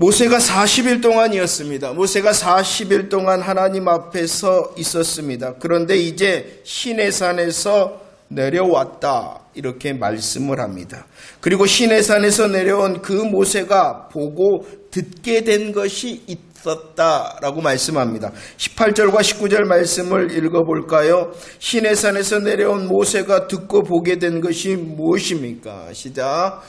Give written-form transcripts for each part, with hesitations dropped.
모세가 40일 동안이었습니다. 모세가 40일 동안 하나님 앞에 서 있었습니다. 그런데 이제 시내산에서 내려왔다, 이렇게 말씀을 합니다. 그리고 시내산에서 내려온 그 모세가 보고 듣게 된 것이 있었다라고 말씀합니다. 18절과 19절 말씀을 읽어볼까요? 시내산에서 내려온 모세가 듣고 보게 된 것이 무엇입니까? 시작.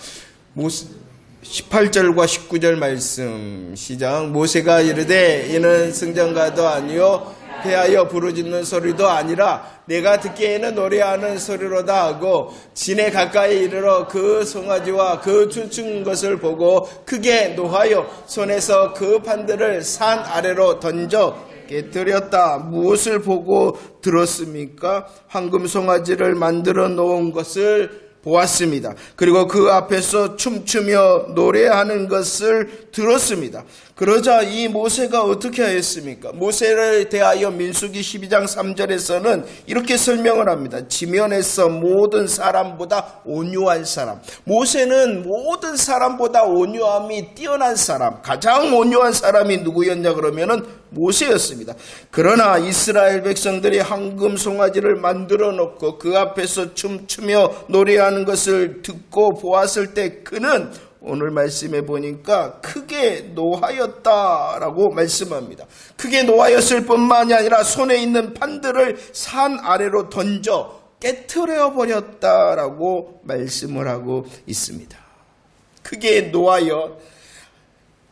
18절과 19절 말씀 시작. 모세가 이르되 이는 승전가도 아니요 패하여 부르짖는 소리도 아니라 내가 듣기에는 노래하는 소리로다 하고 진에 가까이 이르러 그 송아지와 그 춤춘 것을 보고 크게 노하여 손에서 그 판들을 산 아래로 던져 깨뜨렸다. 무엇을 보고 들었습니까? 황금 송아지를 만들어 놓은 것을 보았습니다. 그리고 그 앞에서 춤추며 노래하는 것을 들었습니다. 그러자 이 모세가 어떻게 하였습니까? 모세를 대하여 민수기 12장 3절에서는 이렇게 설명을 합니다. 지면에서 모든 사람보다 온유한 사람. 모세는 모든 사람보다 온유함이 뛰어난 사람, 가장 온유한 사람이 누구였냐 그러면은 모세였습니다. 그러나 이스라엘 백성들이 황금 송아지를 만들어 놓고 그 앞에서 춤추며 노래하는 것을 듣고 보았을 때 그는 오늘 말씀에 보니까 크게 노하였다라고 말씀합니다. 크게 노하였을 뿐만이 아니라 손에 있는 판들을 산 아래로 던져 깨트려 버렸다라고 말씀을 하고 있습니다. 크게 노하여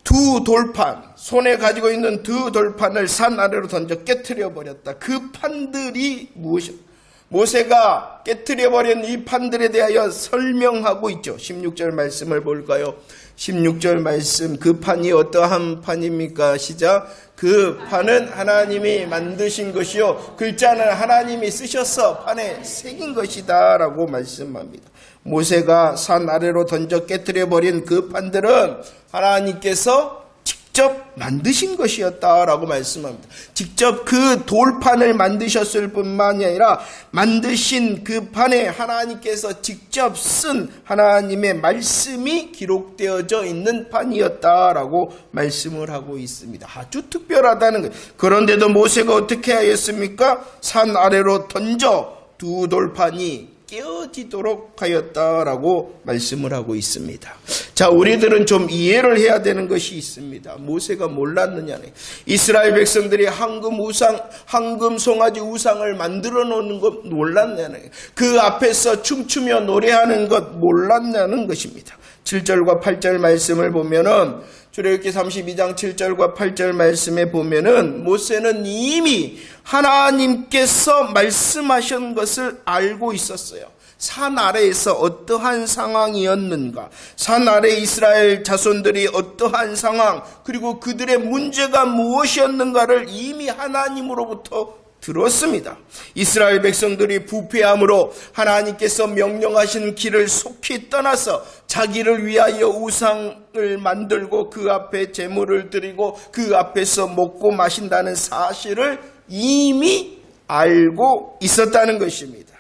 두 돌판, 손에 가지고 있는 두 돌판을 산 아래로 던져 깨트려 버렸다. 그 판들이 무엇입니까? 모세가 깨트려버린 이 판들에 대하여 설명하고 있죠. 16절 말씀을 볼까요? 16절 말씀, 그 판이 어떠한 판입니까? 시작. 그 판은 하나님이 만드신 것이요 글자는 하나님이 쓰셔서 판에 새긴 것이다 라고 말씀합니다. 모세가 산 아래로 던져 깨트려버린 그 판들은 하나님께서 직접 만드신 것이었다라고 말씀합니다. 직접 그 돌판을 만드셨을 뿐만이 아니라 만드신 그 판에 하나님께서 직접 쓴 하나님의 말씀이 기록되어져 있는 판이었다라고 말씀을 하고 있습니다. 아주 특별하다는 거예요. 그런데도 모세가 어떻게 하였습니까? 산 아래로 던져 두 돌판이 깨어지도록 하였다라고 말씀을 하고 있습니다. 자, 우리들은 좀 이해를 해야 되는 것이 있습니다. 모세가 몰랐느냐네. 이스라엘 백성들이 황금 송아지 우상을 만들어 놓는 것 몰랐냐네. 그 앞에서 춤추며 노래하는 것 몰랐냐는 것입니다. 7절과 8절 말씀을 보면은 출애굽기 32장 7절과 8절 말씀에 보면은 모세는 이미 하나님께서 말씀하신 것을 알고 있었어요. 산 아래에서 어떠한 상황이었는가, 산 아래 이스라엘 자손들이 어떠한 상황, 그리고 그들의 문제가 무엇이었는가를 이미 하나님으로부터 들었습니다. 이스라엘 백성들이 부패함으로 하나님께서 명령하신 길을 속히 떠나서 자기를 위하여 우상을 만들고 그 앞에 제물을 드리고 그 앞에서 먹고 마신다는 사실을 이미 알고 있었다는 것입니다.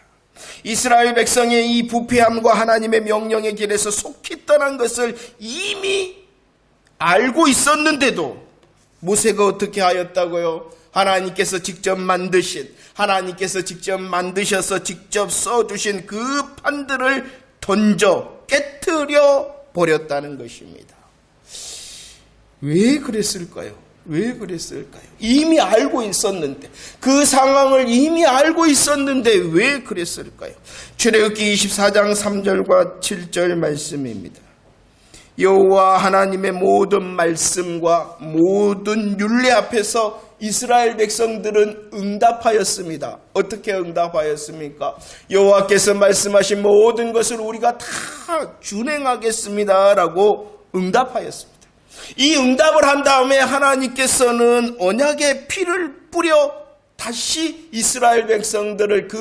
이스라엘 백성의 이 부패함과 하나님의 명령의 길에서 속히 떠난 것을 이미 알고 있었는데도 모세가 어떻게 하였다고요? 하나님께서 직접 만드셔서 직접 써주신 그 판들을 던져 깨트려 버렸다는 것입니다. 왜 그랬을까요? 이미 알고 있었는데, 그 상황을 이미 알고 있었는데 왜 그랬을까요? 출애굽기 24장 3절과 7절 말씀입니다. 여호와 하나님의 모든 말씀과 모든 율례 앞에서 이스라엘 백성들은 응답하였습니다. 어떻게 응답하였습니까? 여호와께서 말씀하신 모든 것을 우리가 다 준행하겠습니다라고 응답하였습니다. 이 응답을 한 다음에 하나님께서는 언약의 피를 뿌려 다시 이스라엘 백성들을 그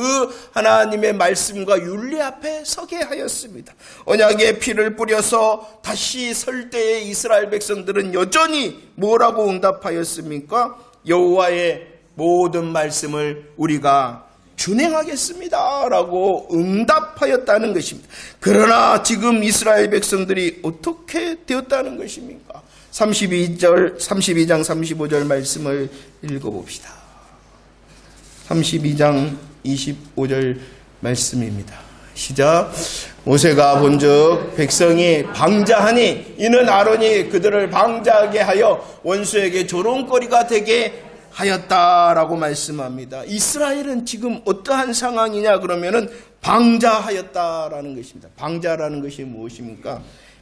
하나님의 말씀과 율례 앞에 서게 하였습니다. 언약의 피를 뿌려서 다시 설 때에 이스라엘 백성들은 여전히 뭐라고 응답하였습니까? 여호와의 모든 말씀을 우리가 준행하겠습니다 라고 응답하였다는 것입니다. 그러나 지금 이스라엘 백성들이 어떻게 되었다는 것입니까? 32장 35절 말씀을 읽어봅시다. 32장 25절 말씀입니다. 시작. 모세가 본즉 백성이 방자하니 이는 아론이 그들을 방자하게 하여 원수에게 조롱거리가 되게 하였다라고 말씀합니다. 이스라엘은 지금 어떠한 상황이냐 그러면은 방자하였다라는 것입니다. 방자라는 것이 무엇입니까?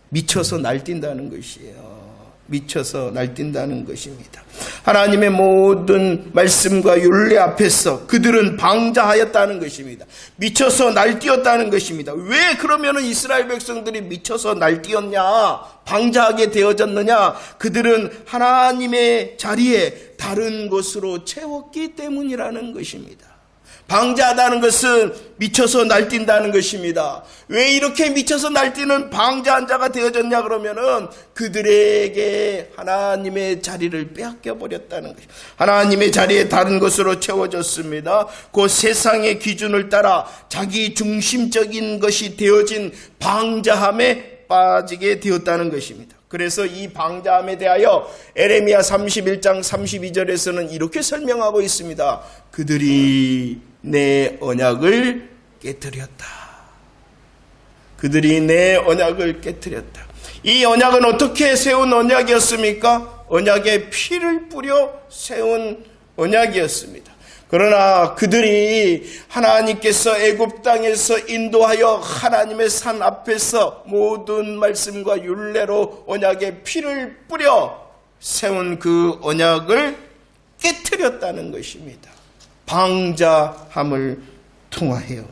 미쳐서 날뛴다는 것이에요. 미쳐서 날뛴다는 것입니다. 하나님의 모든 말씀과 율례 앞에서 그들은 방자하였다는 것입니다. 미쳐서 날뛰었다는 것입니다. 왜 그러면은 이스라엘 백성들이 미쳐서 날뛰었냐? 방자하게 되어졌느냐? 그들은 하나님의 자리에 다른 것으로 채웠기 때문이라는 것입니다. 방자하다는 것은 미쳐서 날뛴다는 것입니다. 왜 이렇게 미쳐서 날뛰는 방자한 자가 되어졌냐 그러면은 그들에게 하나님의 자리를 빼앗겨 버렸다는 것입니다. 하나님의 자리에 다른 것으로 채워졌습니다. 그 세상의 기준을 따라 자기 중심적인 것이 되어진 방자함에 빠지게 되었다는 것입니다. 그래서 이 방자함에 대하여 에레미야 31장 32절에서는 이렇게 설명하고 있습니다. 그들이 내 언약을 깨뜨렸다. 그들이 내 언약을 깨뜨렸다. 이 언약은 어떻게 세운 언약이었습니까? 언약에 피를 뿌려 세운 언약이었습니다. 그러나 그들이 하나님께서 애굽 땅에서 인도하여 하나님의 산 앞에서 모든 말씀과 율례로 언약에 피를 뿌려 세운 그 언약을 깨뜨렸다는 것입니다. 방자함을 통하여.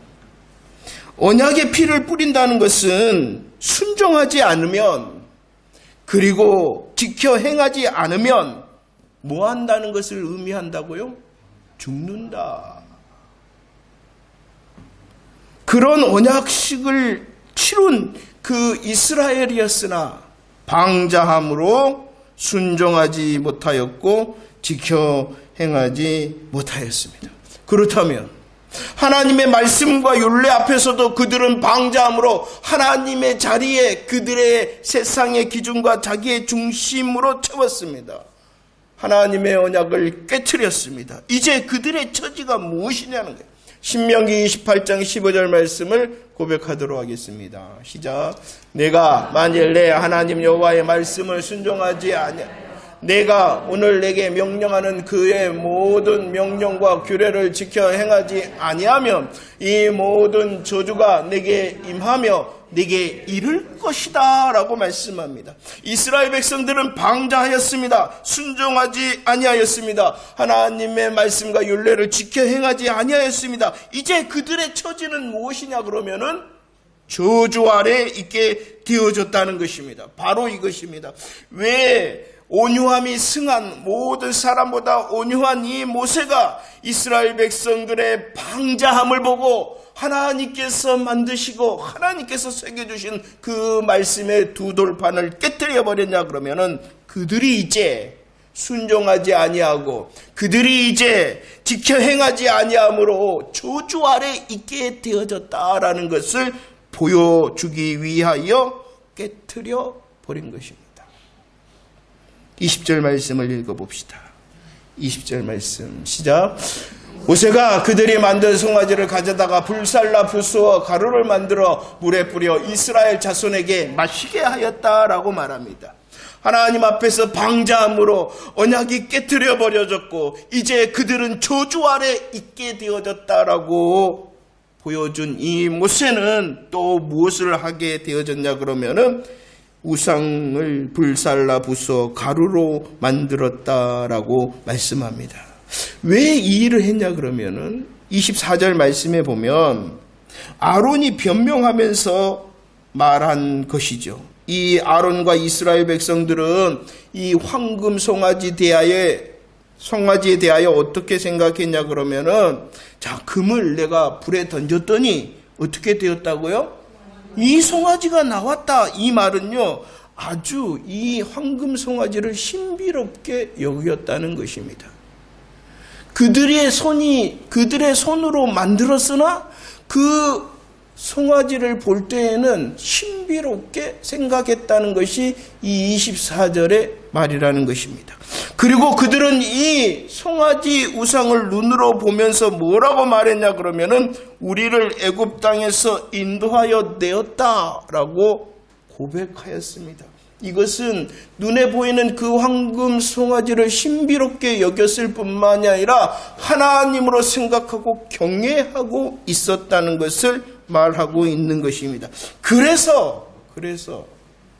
언약에 피를 뿌린다는 것은 순종하지 않으면, 그리고 지켜 행하지 않으면 뭐 한다는 것을 의미한다고요? 죽는다. 그런 언약식을 치룬 그 이스라엘이었으나 방자함으로 순종하지 못하였고 지켜 행하지 못하였습니다. 그렇다면 하나님의 말씀과 율례 앞에서도 그들은 방자함으로 하나님의 자리에 그들의 세상의 기준과 자기의 중심으로 채웠습니다. 하나님의 언약을 깨트렸습니다. 이제 그들의 처지가 무엇이냐는 거예요. 신명기 28장 15절 말씀을 고백하도록 하겠습니다. 시작. 내가 만일 내 하나님 여호와의 말씀을 순종하지 아니하면 내가 오늘 내게 명령하는 그의 모든 명령과 규례를 지켜 행하지 아니하면 이 모든 저주가 내게 임하며 내게 이를 것이다 라고 말씀합니다. 이스라엘 백성들은 방자하였습니다. 순종하지 아니하였습니다. 하나님의 말씀과 율례를 지켜 행하지 아니하였습니다. 이제 그들의 처지는 무엇이냐 그러면은 저주 아래 있게 되어졌다는 것입니다. 바로 이것입니다. 왜 온유함이 승한, 모든 사람보다 온유한 이 모세가 이스라엘 백성들의 방자함을 보고 하나님께서 만드시고 하나님께서 새겨주신 그 말씀의 두 돌판을 깨뜨려 버렸냐 그러면은 그들이 이제 순종하지 아니하고 그들이 이제 지켜 행하지 아니함으로 저주 아래 있게 되어졌다라는 것을 보여주기 위하여 깨뜨려 버린 것입니다. 20절 말씀을 읽어봅시다. 20절 말씀 시작. 모세가 그들이 만든 송아지를 가져다가 불살라 부수어 가루를 만들어 물에 뿌려 이스라엘 자손에게 마시게 하였다라고 말합니다. 하나님 앞에서 방자함으로 언약이 깨트려 버려졌고 이제 그들은 저주 아래 있게 되어졌다라고 보여준 이 모세는 또 무엇을 하게 되어졌냐 그러면은 우상을 불살라 부숴 가루로 만들었다라고 말씀합니다. 왜 이 일을 했냐 그러면은 24절 말씀에 보면 아론이 변명하면서 말한 것이죠. 이 아론과 이스라엘 백성들은 이 황금 송아지에 대하여 어떻게 생각했냐 그러면은 자, 금을 내가 불에 던졌더니 어떻게 되었다고요? 이 송아지가 나왔다. 이 말은요, 아주 이 황금 송아지를 신비롭게 여겼다는 것입니다. 그들의 손으로 만들었으나 그 송아지를 볼 때에는 신비롭게 생각했다는 것이 이 24절의 말이라는 것입니다. 그리고 그들은 이 송아지 우상을 눈으로 보면서 뭐라고 말했냐 그러면은 우리를 애굽 땅에서 인도하여 내었다라고 고백하였습니다. 이것은 눈에 보이는 그 황금 송아지를 신비롭게 여겼을 뿐만이 아니라 하나님으로 생각하고 경외하고 있었다는 것을 말하고 있는 것입니다. 그래서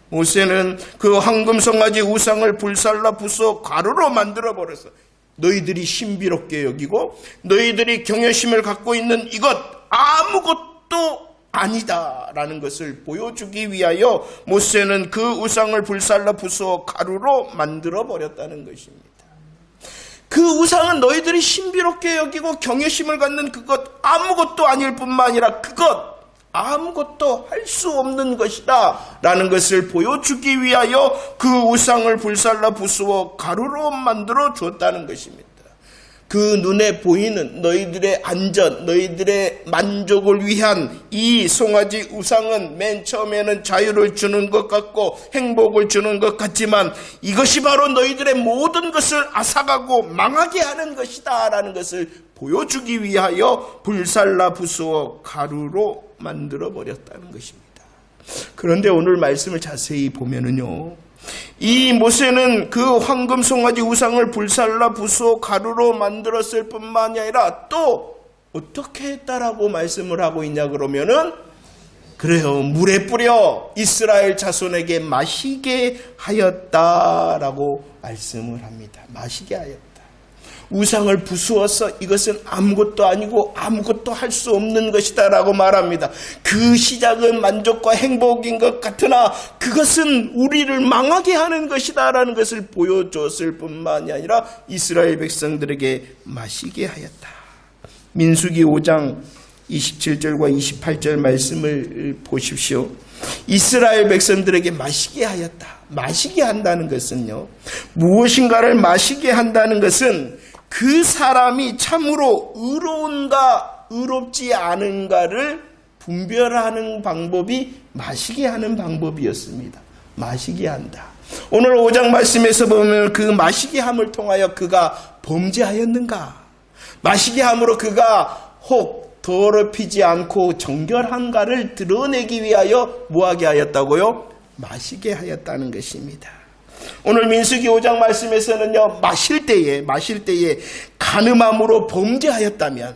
모세는 그 황금 송아지 우상을 불살라 부숴 가루로 만들어 버려서 너희들이 신비롭게 여기고 너희들이 경외심을 갖고 있는 이것 아무것도 아니다라는 것을 보여주기 위하여 모세는 그 우상을 불살라 부숴 가루로 만들어 버렸다는 것입니다. 그 우상은 너희들이 신비롭게 여기고 경외심을 갖는 그것 아무것도 아닐 뿐만 아니라 그것 아무것도 할 수 없는 것이다 라는 것을 보여주기 위하여 그 우상을 불살라 부수어 가루로 만들어 주었다는 것입니다. 그 눈에 보이는 너희들의 안전, 너희들의 만족을 위한 이 송아지 우상은 맨 처음에는 자유를 주는 것 같고 행복을 주는 것 같지만 이것이 바로 너희들의 모든 것을 앗아가고 망하게 하는 것이다 라는 것을 보여주기 위하여 불살라 부수어 가루로 만들어 버렸다는 것입니다. 그런데 오늘 말씀을 자세히 보면은요, 이 모세는 그 황금 송아지 우상을 불살라 부수어 가루로 만들었을 뿐만이 아니라 또 어떻게 했다라고 말씀을 하고 있냐 그러면은 그래요, 물에 뿌려 이스라엘 자손에게 마시게 하였다라고 말씀을 합니다. 마시게 하였다. 우상을 부수어서 이것은 아무것도 아니고 아무것도 할 수 없는 것이다 라고 말합니다. 그 시작은 만족과 행복인 것 같으나 그것은 우리를 망하게 하는 것이다 라는 것을 보여줬을 뿐만이 아니라 이스라엘 백성들에게 마시게 하였다. 민수기 5장 27절과 28절 말씀을 보십시오. 이스라엘 백성들에게 마시게 하였다. 마시게 한다는 것은요, 무엇인가를 마시게 한다는 것은 그 사람이 참으로 의로운가 의롭지 않은가를 분별하는 방법이 마시게 하는 방법이었습니다. 마시게 한다. 오늘 5장 말씀에서 보면 그 마시게 함을 통하여 그가 범죄하였는가, 마시게 함으로 그가 혹 더럽히지 않고 정결한가를 드러내기 위하여 뭐하게 하였다고요? 마시게 하였다는 것입니다. 오늘 민수기 5장 말씀에서는요, 마실 때에 간음함으로 범죄하였다면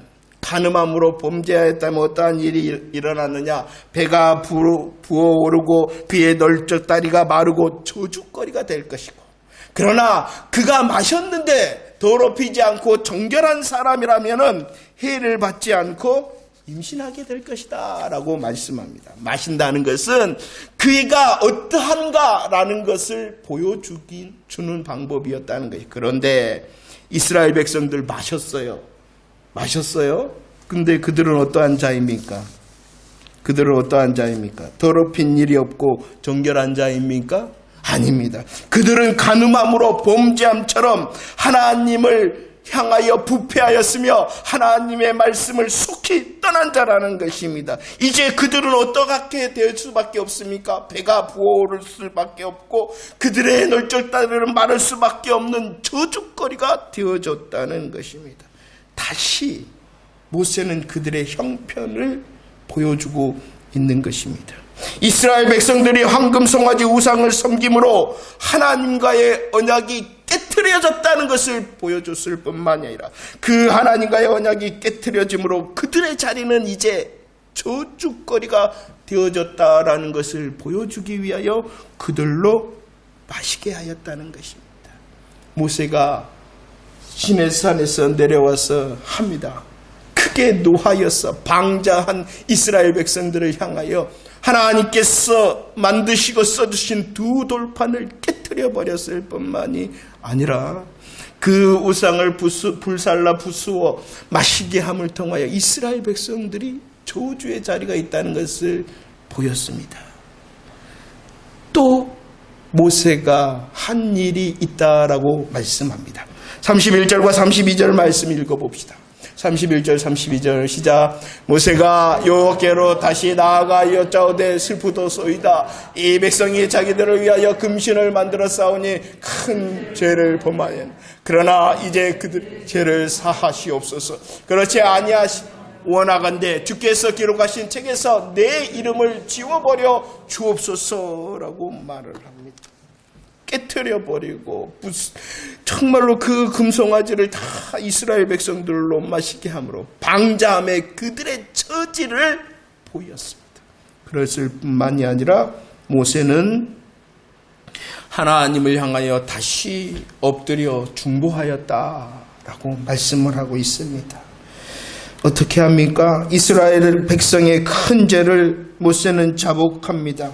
어떠한 일이 일어났느냐? 배가 부어오르고 그의 널쩍 다리가 마르고 저주거리가 될 것이고, 그러나 그가 마셨는데 더럽히지 않고 정결한 사람이라면은 해를 받지 않고 임신하게 될 것이다 라고 말씀합니다. 마신다는 것은 그가 어떠한가 라는 것을 보여주는 방법이었다는 것이죠. 그런데 이스라엘 백성들 마셨어요. 근데 그들은 어떠한 자입니까? 더럽힌 일이 없고 정결한 자입니까? 아닙니다. 그들은 간음함으로 범죄함처럼 하나님을 향하여 부패하였으며 하나님의 말씀을 속히 떠난 자라는 것입니다. 이제 그들은 어떻게 될 수밖에 없습니까? 배가 부어오를 수밖에 없고 그들의 널쩍다리는 마를 수밖에 없는 저주거리가 되어졌다는 것입니다. 다시 모세는 그들의 형편을 보여주고 있는 것입니다. 이스라엘 백성들이 황금 송아지 우상을 섬김으로 하나님과의 언약이 깨트려졌다는 것을 보여줬을 뿐만이 아니라 그 하나님과의 언약이 깨트려짐으로 그들의 자리는 이제 저주거리가 되어졌다라는 것을 보여주기 위하여 그들로 마시게 하였다는 것입니다. 모세가 시내산에서 내려와서 합니다. 크게 노하여서 방자한 이스라엘 백성들을 향하여 하나님께서 만드시고 써주신 두 돌판을 깨트려 버렸을 뿐만이 아니라 그 우상을 불살라 부수어 마시게 함을 통하여 이스라엘 백성들이 저주의 자리가 있다는 것을 보였습니다. 또 모세가 한 일이 있다라고 말씀합니다. 31절과 32절 말씀 읽어봅시다. 31절 32절 시작. 모세가 여호와께로 다시 나아가 여짜오되 슬프도소이다. 이 백성이 자기들을 위하여 금신을 만들어 싸우니 큰 죄를 범하였. 그러나 이제 그들 죄를 사하시옵소서. 그렇지 아니하시 원하건대 주께서 기록하신 책에서 내 이름을 지워버려 주옵소서라고 말을 합니다. 깨트려버리고 정말로 그 금송아지를 다 이스라엘 백성들로 마시게 함으로 방자함에 그들의 처지를 보였습니다. 그랬을 뿐만이 아니라 모세는 하나님을 향하여 다시 엎드려 중보하였다라고 말씀을 하고 있습니다. 어떻게 합니까? 이스라엘 백성의 큰 죄를 모세는 자복합니다.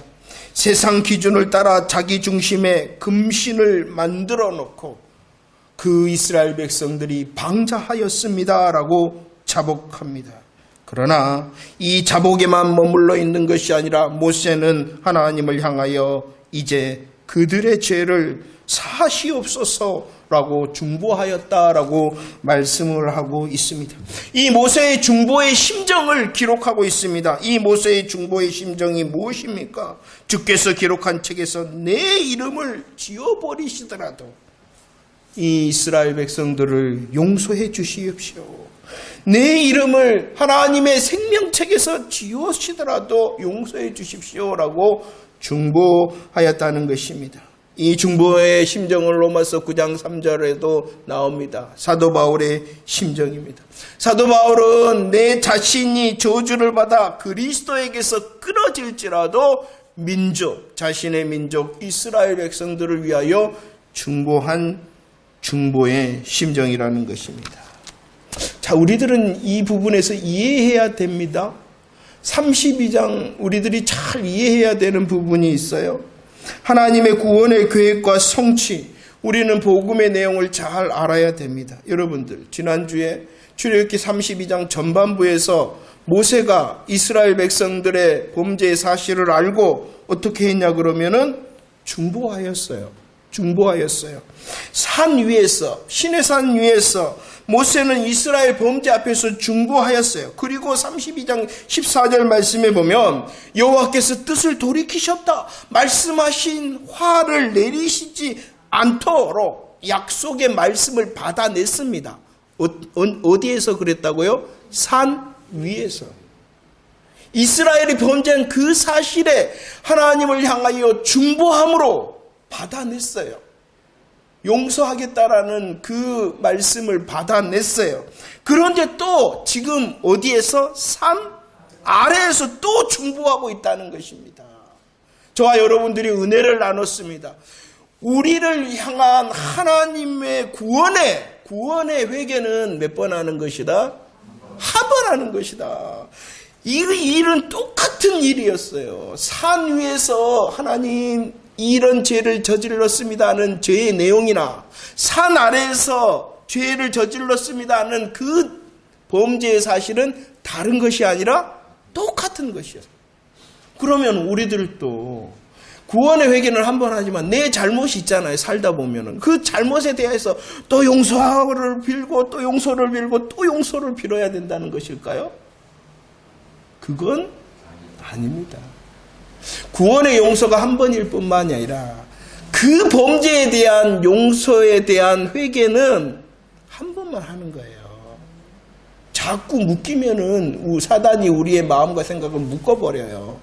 세상 기준을 따라 자기 중심의 금신을 만들어 놓고 그 이스라엘 백성들이 방자하였습니다라고 자복합니다. 그러나 이 자복에만 머물러 있는 것이 아니라 모세는 하나님을 향하여 이제 그들의 죄를 사하시옵소서라고 중보하였다라고 말씀을 하고 있습니다. 이 모세의 중보의 심정을 기록하고 있습니다. 이 모세의 중보의 심정이 무엇입니까? 주께서 기록한 책에서 내 이름을 지워버리시더라도 이 이스라엘 백성들을 용서해 주시옵시오. 내 이름을 하나님의 생명책에서 지우시더라도 용서해 주십시오라고 중보하였다는 것입니다. 이 중보의 심정을 로마서 9장 3절에도 나옵니다. 사도 바울의 심정입니다. 사도 바울은 내 자신이 저주를 받아 그리스도에게서 끊어질지라도 자신의 민족 이스라엘 백성들을 위하여 중보한 중보의 심정이라는 것입니다. 자, 우리들은 이 부분에서 이해해야 됩니다. 32장 우리들이 잘 이해해야 되는 부분이 있어요. 하나님의 구원의 계획과 성취, 우리는 복음의 내용을 잘 알아야 됩니다. 여러분들, 지난주에 출애굽기 32장 전반부에서 모세가 이스라엘 백성들의 범죄의 사실을 알고 어떻게 했냐 그러면은 중보하였어요. 산 위에서, 시내산 위에서 모세는 이스라엘 범죄 앞에서 중보하였어요. 그리고 32장 14절 말씀에 보면 여호와께서 뜻을 돌이키셨다. 말씀하신 화를 내리시지 않도록 약속의 말씀을 받아냈습니다. 어디에서 그랬다고요? 산 위에서. 이스라엘이 범죄한 그 사실에 하나님을 향하여 중보함으로 받아냈어요. 용서하겠다라는 그 말씀을 받아냈어요. 그런데 또 지금 어디에서? 산 아래에서 또 중보하고 있다는 것입니다. 저와 여러분들이 은혜를 나눴습니다. 우리를 향한 하나님의 구원의 회개는 몇 번 하는 것이다? 한 번 하는 것이다. 이 일은 똑같은 일이었어요. 산 위에서 하나님 이런 죄를 저질렀습니다 하는 죄의 내용이나 산 아래에서 죄를 저질렀습니다 하는 그 범죄의 사실은 다른 것이 아니라 똑같은 것이었어요. 그러면 우리들도 구원의 회개는 한 번 하지만 내 잘못이 있잖아요. 살다 보면은 그 잘못에 대해서 또 용서를 빌고 또 용서를 빌고 또 용서를 빌어야 된다는 것일까요? 그건 아닙니다. 구원의 용서가 한 번일 뿐만이 아니라 그 범죄에 대한 용서에 대한 회개는 한 번만 하는 거예요. 자꾸 묶이면은 사단이 우리의 마음과 생각을 묶어버려요.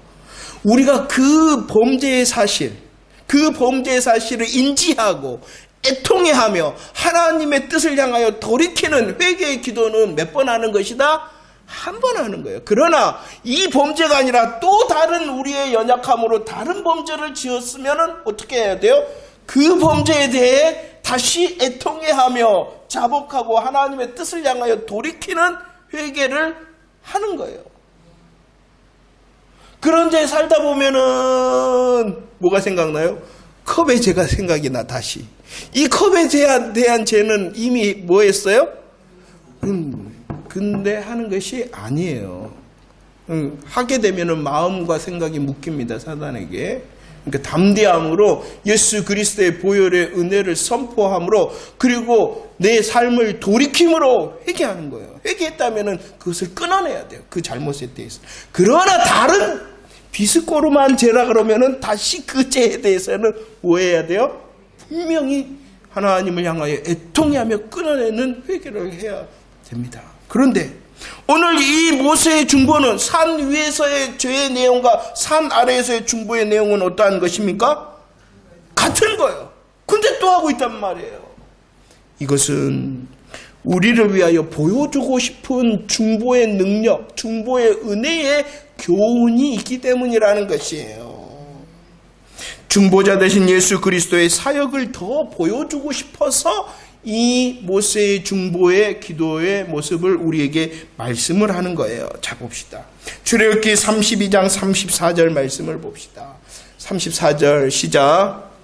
우리가 그 범죄의 사실을 인지하고 애통해하며 하나님의 뜻을 향하여 돌이키는 회개의 기도는 몇 번 하는 것이다? 한 번 하는 거예요. 그러나 이 범죄가 아니라 또 다른 우리의 연약함으로 다른 범죄를 지었으면 어떻게 해야 돼요? 그 범죄에 대해 다시 애통해하며 자복하고 하나님의 뜻을 향하여 돌이키는 회개를 하는 거예요. 그런데 살다 보면은 뭐가 생각나요? 컵의 죄가 생각이 나 다시. 이 컵에 대한 죄는 이미 뭐 했어요? 근데 하는 것이 아니에요. 하게 되면은 마음과 생각이 묶입니다, 사단에게. 그러니까 담대함으로 예수 그리스도의 보혈의 은혜를 선포함으로 그리고 내 삶을 돌이킴으로 회개하는 거예요. 회개했다면 그것을 끊어내야 돼요. 그 잘못에 대해서. 그러나 다른 비스코로만 죄라 그러면은 다시 그 죄에 대해서는 뭐 해야 돼요? 분명히 하나님을 향하여 애통해하며 끊어내는 회개를 해야 됩니다. 그런데 오늘 이 모세의 중보는 산 위에서의 죄의 내용과 산 아래에서의 중보의 내용은 어떠한 것입니까? 같은 거예요. 근데 또 하고 있단 말이에요. 이것은 우리를 위하여 보여주고 싶은 중보의 능력, 중보의 은혜의 교훈이 있기 때문이라는 것이에요. 중보자 되신 예수 그리스도의 사역을 더 보여주고 싶어서 이 모세의 중보의 기도의 모습을 우리에게 말씀을 하는 거예요. 자, 봅시다. 출애굽기 32장 34절 말씀을 봅시다. 34절 시작.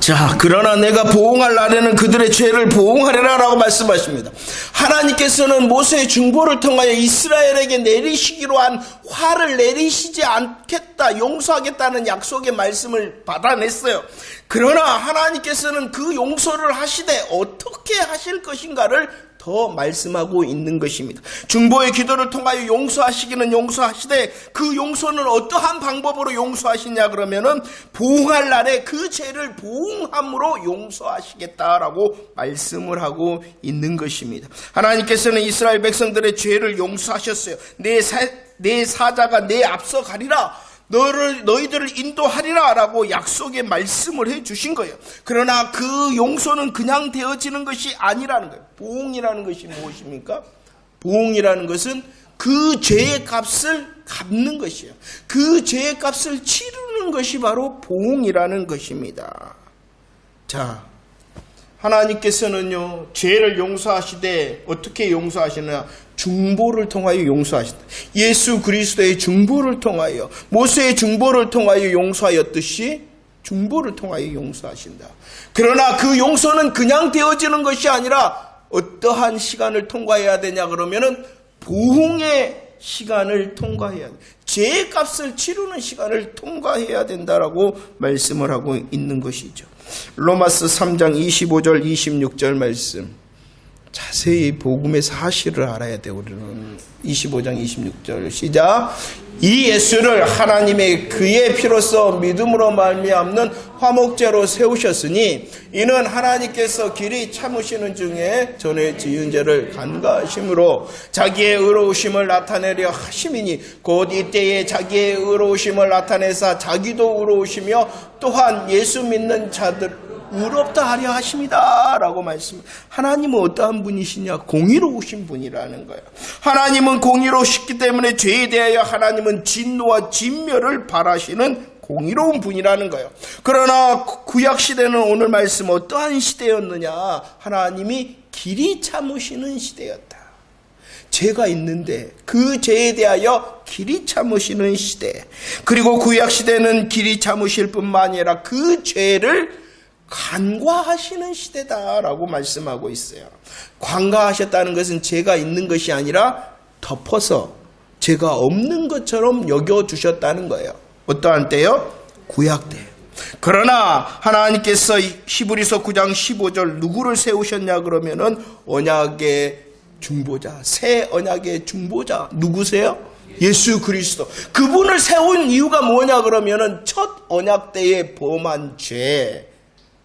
자, 그러나 내가 보응할 날에는 그들의 죄를 보응하리라 라고 말씀하십니다. 하나님께서는 모세의 중보를 통하여 이스라엘에게 내리시기로 한 화를 내리시지 않겠다, 용서하겠다는 약속의 말씀을 받아냈어요. 그러나 하나님께서는 그 용서를 하시되 어떻게 하실 것인가를 더 말씀하고 있는 것입니다. 중보의 기도를 통하여 용서하시기는 용서하시되 그 용서는 어떠한 방법으로 용서하시냐 그러면은 보응할 날에 그 죄를 보응함으로 용서하시겠다라고 말씀을 하고 있는 것입니다. 하나님께서는 이스라엘 백성들의 죄를 용서하셨어요. 내 사자가 내 앞서 가리라. 너희들을 인도하리라 라고 약속의 말씀을 해주신 거예요. 그러나 그 용서는 그냥 되어지는 것이 아니라는 거예요. 보응이라는 것이 무엇입니까? 보응이라는 것은 그 죄의 값을 갚는 것이에요. 그 죄의 값을 치르는 것이 바로 보응이라는 것입니다. 자, 하나님께서는요, 죄를 용서하시되 어떻게 용서하시느냐? 중보를 통하여 용서하신다. 예수 그리스도의 중보를 통하여, 모세의 중보를 통하여 용서하였듯이 중보를 통하여 용서하신다. 그러나 그 용서는 그냥 되어지는 것이 아니라 어떠한 시간을 통과해야 되냐 그러면은 보응의 시간을 통과해야 돼. 죄의 값을 치르는 시간을 통과해야 된다라고 말씀을 하고 있는 것이죠. 로마서 3장 25절 26절 말씀. 자세히 복음의 사실을 알아야 돼요. 우리는 25장 26절 시작. 이 예수를 하나님의 그의 피로써 믿음으로 말미암는 화목제로 세우셨으니 이는 하나님께서 길이 참으시는 중에 전에 지은 죄를 간과하심으로 자기의 의로우심을 나타내려 하심이니 곧 이때에 자기의 의로우심을 나타내사 자기도 의로우시며 또한 예수 믿는 자들 의롭다 하려 하십니다 라고 말씀합니다. 하나님은 어떠한 분이시냐? 공의로우신 분이라는 거예요. 하나님은 공의로우시기 때문에 죄에 대하여 하나님은 진노와 진멸을 바라시는 공의로운 분이라는 거예요. 그러나 구약시대는 오늘 말씀 어떠한 시대였느냐? 하나님이 길이 참으시는 시대였다. 죄가 있는데 그 죄에 대하여 길이 참으시는 시대. 그리고 구약시대는 길이 참으실 뿐만 아니라 그 죄를 간과하시는 시대다라고 말씀하고 있어요. 간과하셨다는 것은 죄가 있는 것이 아니라 덮어서 죄가 없는 것처럼 여겨주셨다는 거예요. 어떠한 때요? 구약 때. 그러나 하나님께서 히브리서 9장 15절 누구를 세우셨냐 그러면은 언약의 중보자, 새 언약의 중보자 누구세요? 예수 그리스도. 그분을 세운 이유가 뭐냐 그러면은 첫 언약 때에 범한 죄,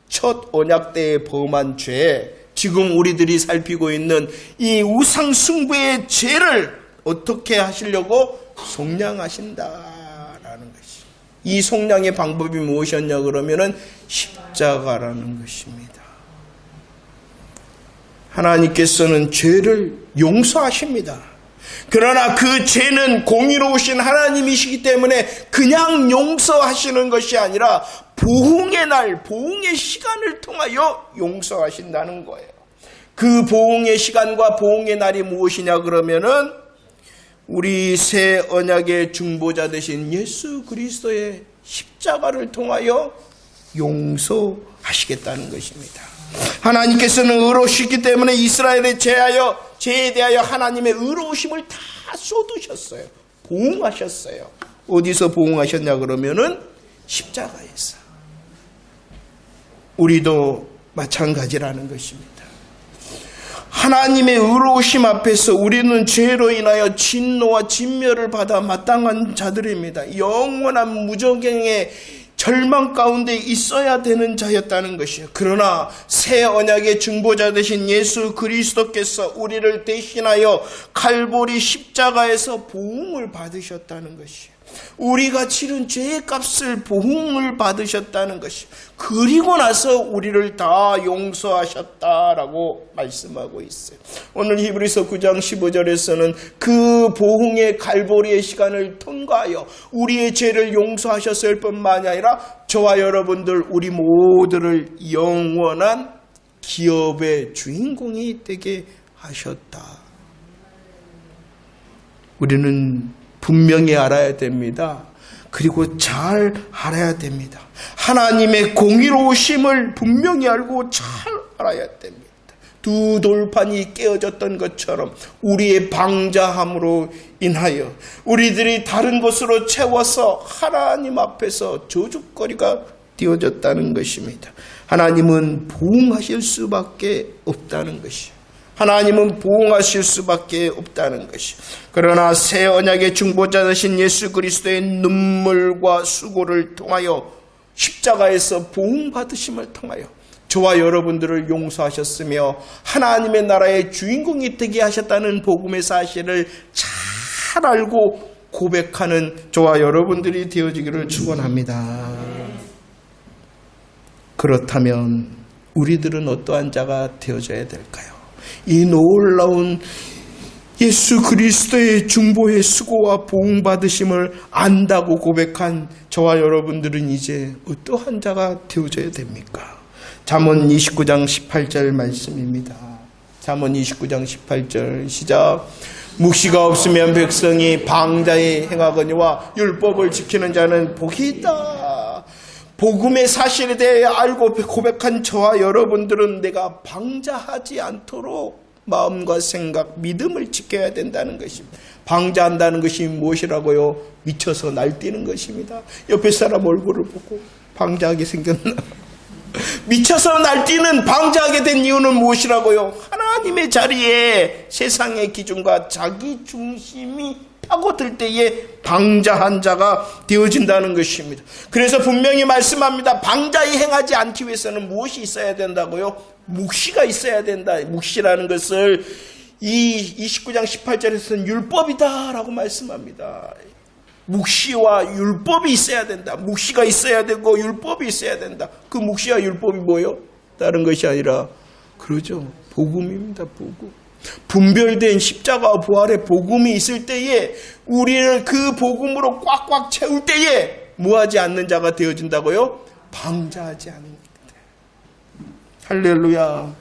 첫 언약 때에 범한 죄, 지금 우리들이 살피고 있는 이 우상 숭배의 죄를 어떻게 하시려고 속량하신다라는 것이. 이 속량의 방법이 무엇이었냐 그러면은 십자가라는 것입니다. 하나님께서는 죄를 용서하십니다. 그러나 그 죄는 공의로우신 하나님이시기 때문에 그냥 용서하시는 것이 아니라 보응의 날, 보응의 시간을 통하여 용서하신다는 거예요. 그 보응의 시간과 보응의 날이 무엇이냐 그러면은 우리 새 언약의 중보자 되신 예수 그리스도의 십자가를 통하여 용서하시겠다는 것입니다. 하나님께서는 의로우시기 때문에 이스라엘의 죄에 대하여 하나님의 의로우심을 다 쏟으셨어요. 보응하셨어요. 어디서 보응하셨냐 그러면은 십자가에서. 우리도 마찬가지라는 것입니다. 하나님의 의로우심 앞에서 우리는 죄로 인하여 진노와 진멸을 받아 마땅한 자들입니다. 영원한 무저갱의 절망 가운데 있어야 되는 자였다는 것이요. 그러나 새 언약의 중보자 되신 예수 그리스도께서 우리를 대신하여 칼보리 십자가에서 보응을 받으셨다는 것이요. 우리가 치른 죄의 값을 보응을 받으셨다는 것이, 그리고 나서 우리를 다 용서하셨다라고 말씀하고 있어요. 오늘 히브리서 9장 15절에서는 그 보응의 갈보리의 시간을 통과하여 우리의 죄를 용서하셨을 뿐만 아니라 저와 여러분들 우리 모두를 영원한 기업의 주인공이 되게 하셨다. 우리는 분명히 알아야 됩니다. 그리고 잘 알아야 됩니다. 하나님의 공의로우심을 분명히 알고 잘 알아야 됩니다. 두 돌판이 깨어졌던 것처럼 우리의 방자함으로 인하여 우리들이 다른 곳으로 채워서 하나님 앞에서 저주거리가 되어졌다는 것입니다. 하나님은 보응하실 수밖에 없다는 것이요. 하나님은 보응하실 수밖에 없다는 것이. 그러나 새 언약의 중보자 되신 예수 그리스도의 눈물과 수고를 통하여 십자가에서 보응받으심을 통하여 저와 여러분들을 용서하셨으며 하나님의 나라의 주인공이 되게 하셨다는 복음의 사실을 잘 알고 고백하는 저와 여러분들이 되어지기를 축원합니다. 그렇다면 우리들은 어떠한 자가 되어져야 될까요? 이 놀라운 예수 그리스도의 중보의 수고와 보응받으심을 안다고 고백한 저와 여러분들은 이제 어떠한 자가 되어져야 됩니까? 잠언 29장 18절 말씀입니다. 잠언 29장 18절 시작. 묵시가 없으면 백성이 방자에 행하거니와 율법을 지키는 자는 복이 있다. 복음의 사실에 대해 알고 고백한 저와 여러분들은 내가 방자하지 않도록 마음과 생각, 믿음을 지켜야 된다는 것입니다. 방자한다는 것이 무엇이라고요? 미쳐서 날뛰는 것입니다. 옆에 사람 얼굴을 보고 방자하게 생겼나? 미쳐서 날뛰는 방자하게 된 이유는 무엇이라고요? 하나님의 자리에 세상의 기준과 자기 중심이 파고들 때에 방자한 자가 되어진다는 것입니다. 그래서 분명히 말씀합니다. 방자히 행하지 않기 위해서는 무엇이 있어야 된다고요? 묵시가 있어야 된다. 묵시라는 것을 이 29장 18절에서는 율법이다라고 말씀합니다. 묵시와 율법이 있어야 된다. 묵시가 있어야 되고 율법이 있어야 된다. 그 묵시와 율법이 뭐예요? 다른 것이 아니라 그러죠. 복음입니다. 복음. 분별된 십자가와 부활의 복음이 있을 때에 우리를 그 복음으로 꽉꽉 채울 때에 뭐하지 않는 자가 되어진다고요? 방자하지 않는 자. 할렐루야.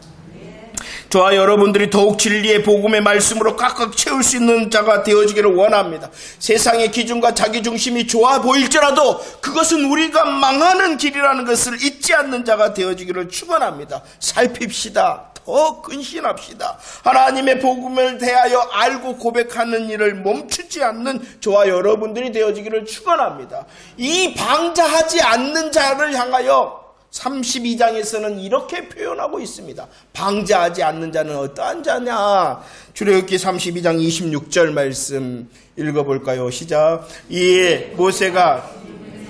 저와 여러분들이 더욱 진리의 복음의 말씀으로 꽉꽉 채울 수 있는 자가 되어지기를 원합니다. 세상의 기준과 자기 중심이 좋아 보일지라도 그것은 우리가 망하는 길이라는 것을 잊지 않는 자가 되어지기를 축원합니다. 살핍시다. 더 근신합시다. 하나님의 복음을 대하여 알고 고백하는 일을 멈추지 않는 저와 여러분들이 되어지기를 축원합니다. 이 방자하지 않는 자를 향하여 32장에서는 이렇게 표현하고 있습니다. 방자하지 않는 자는 어떠한 자냐? 출애굽기 32장 26절 말씀 읽어볼까요? 시작. 이에 모세가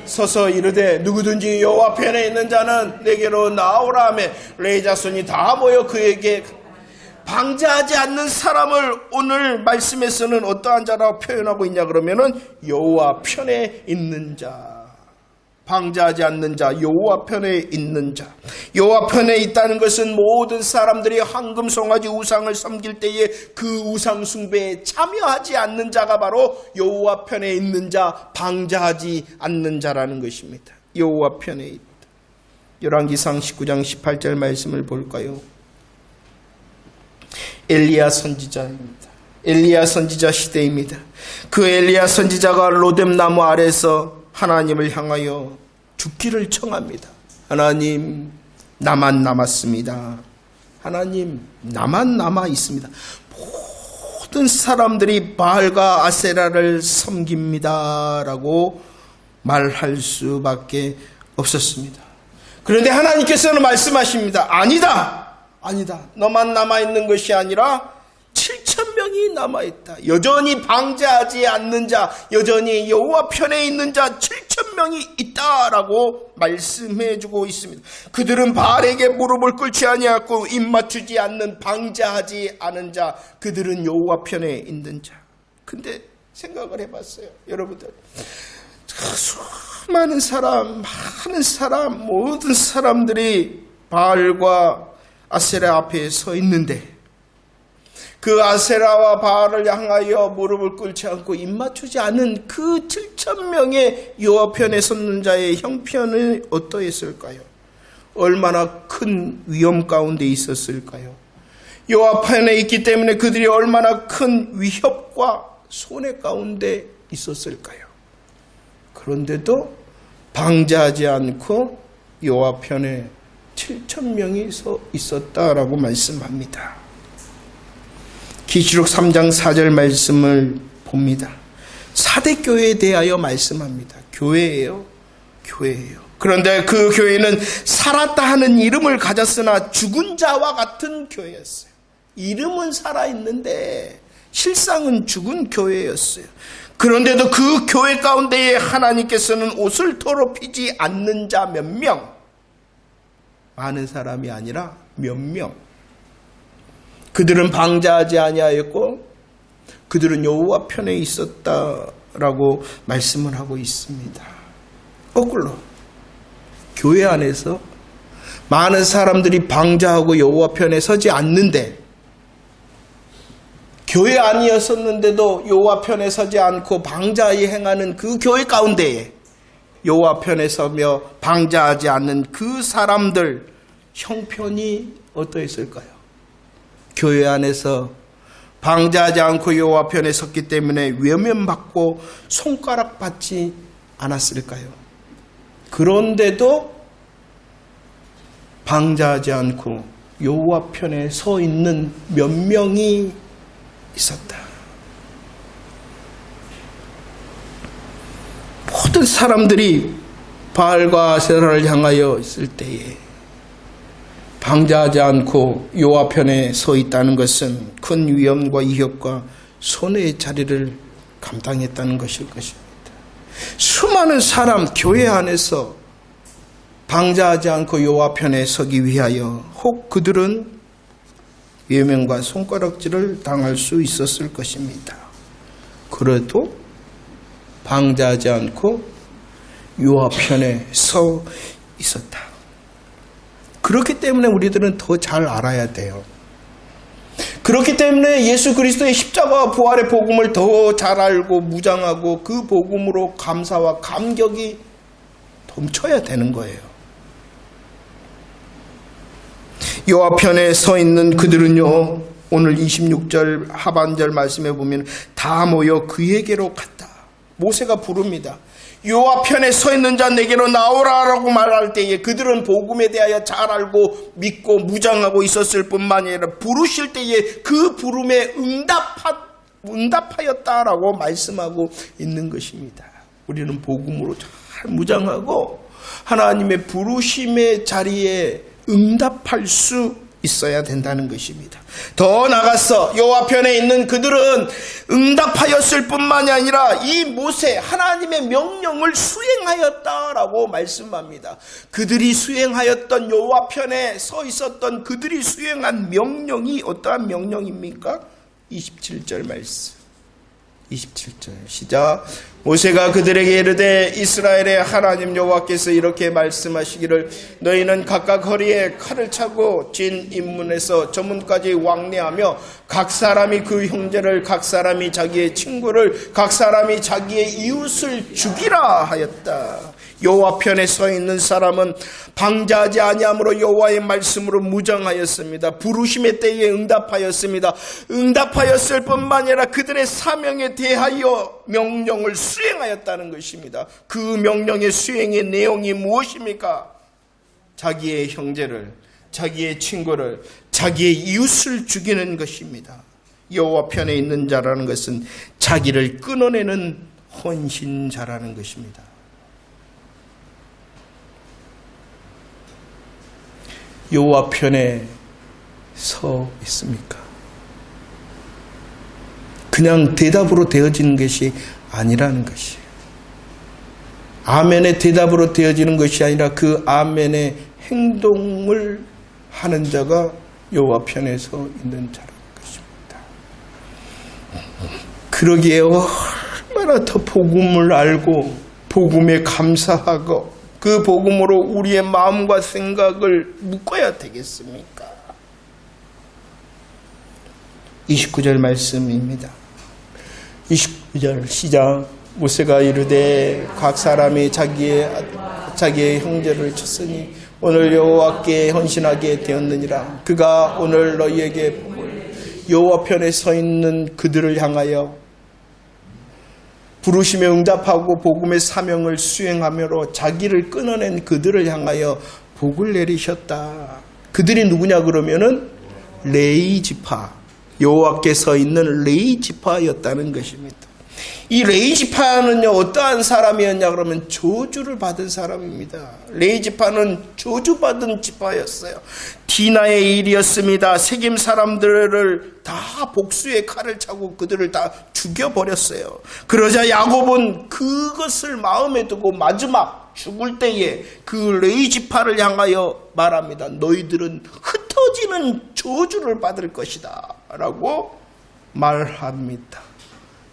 서서 이르되 누구든지 여호와 편에 있는 자는 내게로 나오라 하며 레위 자손이 다 모여 그에게 방자하지 않는 사람을 오늘 말씀에서는 어떠한 자라고 표현하고 있냐 그러면은 여호와 편에 있는 자. 방자하지 않는 자, 여호와 편에 있는 자. 여호와 편에 있다는 것은 모든 사람들이 황금 송아지 우상을 섬길 때에 그 우상 숭배에 참여하지 않는 자가 바로 여호와 편에 있는 자, 방자하지 않는 자라는 것입니다. 여호와 편에 있다. 열왕기상 19장 18절 말씀을 볼까요? 엘리야 선지자입니다. 엘리야 선지자 시대입니다. 그 엘리야 선지자가 로뎀 나무 아래서 하나님을 향하여 죽기를 청합니다. 하나님, 나만 남았습니다. 하나님, 나만 남아 있습니다. 모든 사람들이 바알과 아세라를 섬깁니다 라고 말할 수밖에 없었습니다. 그런데 하나님께서는 말씀하십니다. 아니다. 너만 남아있는 것이 아니라 7,000명이 남아있다. 여전히 방자하지 않는 자, 여전히 여호와 편에 있는 자 7,000명이 있다라고 말씀해주고 있습니다. 그들은 바알에게 무릎을 꿇지 아니하고 입맞추지 않는 방자하지 않은 자, 그들은 여호와 편에 있는 자. 근데 생각을 해봤어요, 여러분들. 수많은 사람, 많은 사람, 모든 사람들이 바알과 아세라 앞에 서 있는데 그 아세라와 바알을 향하여 무릎을 꿇지 않고 입맞추지 않은 그 7,000명의 여호와 편에 섰는 자의 형편은 어떠했을까요? 얼마나 큰 위험 가운데 있었을까요? 여호와 편에 있기 때문에 그들이 얼마나 큰 위협과 손해 가운데 있었을까요? 그런데도 방자하지 않고 여호와 편에 7,000명이 서 있었다라고 말씀합니다. 계시록 3장 4절 말씀을 봅니다. 사대교회에 대하여 말씀합니다. 교회예요. 그런데 그 교회는 살았다 하는 이름을 가졌으나 죽은 자와 같은 교회였어요. 이름은 살아있는데 실상은 죽은 교회였어요. 그런데도 그 교회 가운데에 하나님께서는 옷을 더럽히지 않는 자 몇 명, 많은 사람이 아니라 몇 명, 그들은 방자하지 아니하였고 그들은 여호와 편에 있었다라고 말씀을 하고 있습니다. 거꾸로 교회 안에서 많은 사람들이 방자하고 여호와 편에 서지 않는데, 교회 아니었었는데도 여호와 편에 서지 않고 방자히 행하는 그 교회 가운데에 여호와 편에 서며 방자하지 않는 그 사람들 형편이 어떠했을까요? 교회 안에서 방자하지 않고 여호와 편에 섰기 때문에 외면받고 손가락 받지 않았을까요? 그런데도 방자하지 않고 여호와 편에 서 있는 몇 명이 있었다. 모든 사람들이 바알과 아세라를 향하여 있을 때에 방자하지 않고 여호와 편에 서 있다는 것은 큰 위험과 위협과 손해의 자리를 감당했다는 것일 것입니다. 수많은 사람 교회 안에서 방자하지 않고 여호와 편에 서기 위하여 혹 그들은 외면과 손가락질을 당할 수 있었을 것입니다. 그래도 방자하지 않고 여호와 편에 서 있었다. 그렇기 때문에 우리들은 더 잘 알아야 돼요. 그렇기 때문에 예수 그리스도의 십자가와 부활의 복음을 더 잘 알고 무장하고 그 복음으로 감사와 감격이 넘쳐야 되는 거예요. 여호와 편에 서 있는 그들은요, 오늘 26절 하반절 말씀에 보면 다 모여 그에게로 갔다. 모세가 부릅니다. 여호와 편에 서 있는 자 내게로 나오라라고 말할 때에 그들은 복음에 대하여 잘 알고 믿고 무장하고 있었을 뿐만 아니라 부르실 때에 그 부름에 응답하였다라고 말씀하고 있는 것입니다. 우리는 복음으로 잘 무장하고 하나님의 부르심의 자리에 응답할 수 있어야 된다는 것입니다. 더 나아가서 여호와 편에 있는 그들은 응답하였을 뿐만이 아니라 이 모세 하나님의 명령을 수행하였다라고 말씀합니다. 그들이 수행하였던 여호와 편에 서 있었던 그들이 수행한 명령이 어떠한 명령입니까? 27절 말씀. 27절 시작. 모세가 그들에게 이르되 이스라엘의 하나님 여호와께서 이렇게 말씀하시기를 너희는 각각 허리에 칼을 차고 진 인문에서 저 문까지 왕래하며 각 사람이 그 형제를 각 사람이 자기의 친구를 각 사람이 자기의 이웃을 죽이라 하였다. 여호와 편에 서 있는 사람은 방자하지 아니함으로 여호와의 말씀으로 무장하였습니다. 부르심의 때에 응답하였습니다. 응답하였을 뿐만 아니라 그들의 사명에 대하여 명령을 수행하였다는 것입니다. 그 명령의 수행의 내용이 무엇입니까? 자기의 형제를 자기의 친구를, 자기의 이웃을 죽이는 것입니다. 여호와 편에 있는 자라는 것은 자기를 끊어내는 헌신자라는 것입니다. 여호와 편에 서 있습니까? 그냥 대답으로 되어지는 것이 아니라는 것이에요. 아멘의 대답으로 되어지는 것이 아니라 그 아멘의 행동을 하는 자가 여호와 편에 서 있는 자라는 것입니다. 그러기에 얼마나 더 복음을 알고 복음에 감사하고 그 복음으로 우리의 마음과 생각을 묶어야 되겠습니까? 29절 말씀입니다. 29절 시작. 모세가 이르되 각 사람이 자기의 형제를 쳤으니 오늘 여호와께 헌신하게 되었느니라. 그가 오늘 너희에게 여호와 편에 서 있는 그들을 향하여 부르심에 응답하고 복음의 사명을 수행하므로 자기를 끊어낸 그들을 향하여 복을 내리셨다. 그들이 누구냐 그러면은 레위 지파, 여호와께 서 있는 레위 지파였다는 것입니다. 이 레위 지파는요 어떠한 사람이었냐 그러면 저주를 받은 사람입니다. 레위 지파는 저주받은 지파였어요. 디나의 일이었습니다. 세겜 사람들을 다 복수의 칼을 차고 그들을 다 죽여버렸어요. 그러자 야곱은 그것을 마음에 두고 마지막 죽을 때에 그 레위 지파를 향하여 말합니다. 너희들은 흩어지는 저주를 받을 것이다 라고 말합니다.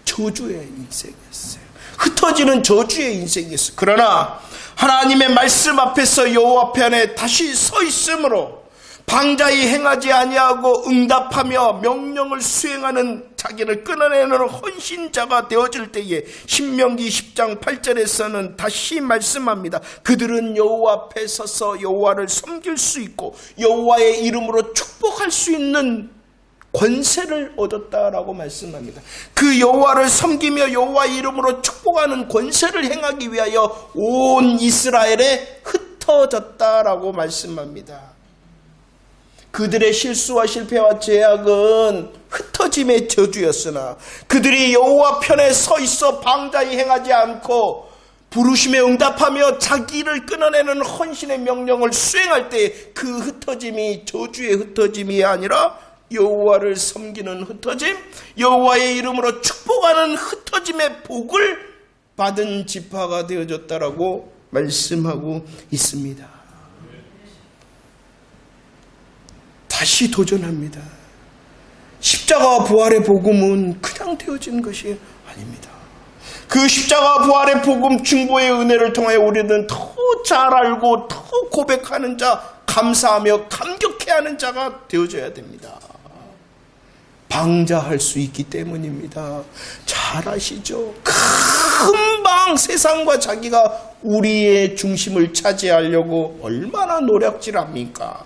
저주의 인생이었어요. 흩어지는 저주의 인생이었어요. 그러나 하나님의 말씀 앞에서 여호와 편에 다시 서 있으므로 방자히 행하지 아니하고 응답하며 명령을 수행하는 자기를 끊어내는 헌신자가 되어질 때에 신명기 10장 8절에서는 다시 말씀합니다. 그들은 여호와 앞에 서서 여호와를 섬길 수 있고 여호와의 이름으로 축복할 수 있는 권세를 얻었다라고 말씀합니다. 그 여호와를 섬기며 여호와의 이름으로 축복하는 권세를 행하기 위하여 온 이스라엘에 흩어졌다라고 말씀합니다. 그들의 실수와 실패와 죄악은 흩어짐의 저주였으나 그들이 여호와 편에 서 있어 방자히 행하지 않고 부르심에 응답하며 자기를 끊어내는 헌신의 명령을 수행할 때 그 흩어짐이 저주의 흩어짐이 아니라 여호와를 섬기는 흩어짐, 여호와의 이름으로 축복하는 흩어짐의 복을 받은 지파가 되어졌다라고 말씀하고 있습니다. 다시 도전합니다. 십자가와 부활의 복음은 그냥 되어진 것이 아닙니다. 그 십자가와 부활의 복음 중보의 은혜를 통하여 우리는 더 잘 알고 더 고백하는 자, 감사하며 감격해하는 자가 되어져야 됩니다. 방자할 수 있기 때문입니다. 잘 아시죠? 금방 세상과 자기가 우리의 중심을 차지하려고 얼마나 노력질합니까?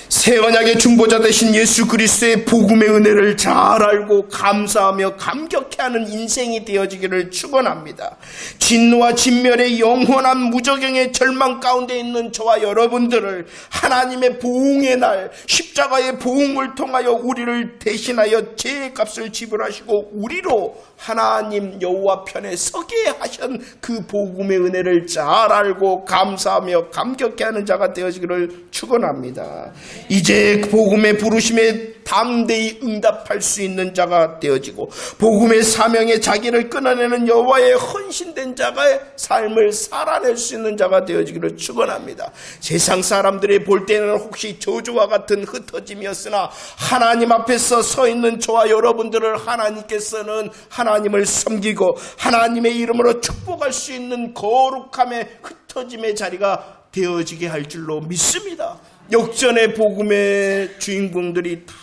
새 언약의 중보자 되신 예수 그리스도의 복음의 은혜를 잘 알고 감사하며 감격해하는 인생이 되어지기를 축원합니다. 진노와 진멸의 영원한 무저경의 절망 가운데 있는 저와 여러분들을 하나님의 보응의 날 십자가의 보응을 통하여 우리를 대신하여 죄의 값을 지불하시고 우리로 하나님 여호와 편에 서게 하신 그 복음의 은혜를 잘 알고 감사하며 감격해하는 자가 되어지기를 축원합니다. 이제 복음의 부르심에 담대히 응답할 수 있는 자가 되어지고 복음의 사명에 자기를 끊어내는 여호와의 헌신된 자가의 삶을 살아낼 수 있는 자가 되어지기를 축원합니다. 세상 사람들이 볼 때는 혹시 저주와 같은 흩어짐이었으나 하나님 앞에서 서 있는 저와 여러분들을 하나님께서는 하나님을 섬기고 하나님의 이름으로 축복할 수 있는 거룩함의 흩어짐의 자리가 되어지게 할 줄로 믿습니다. 역전의 복음의 주인공들이 다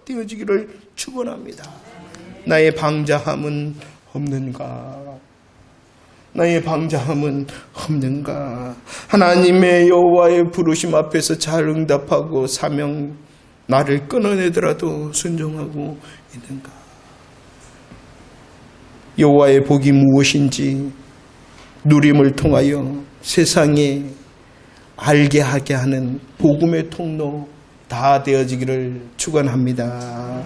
되어지기를 축원합니다. 나의 방자함은 없는가? 나의 방자함은 없는가? 하나님의 여호와의 부르심 앞에서 잘 응답하고 사명 나를 끊어내더라도 순종하고 있는가? 여호와의 복이 무엇인지 누림을 통하여 세상에 알게 하게 하는 복음의 통로 다 되어지기를 축원합니다.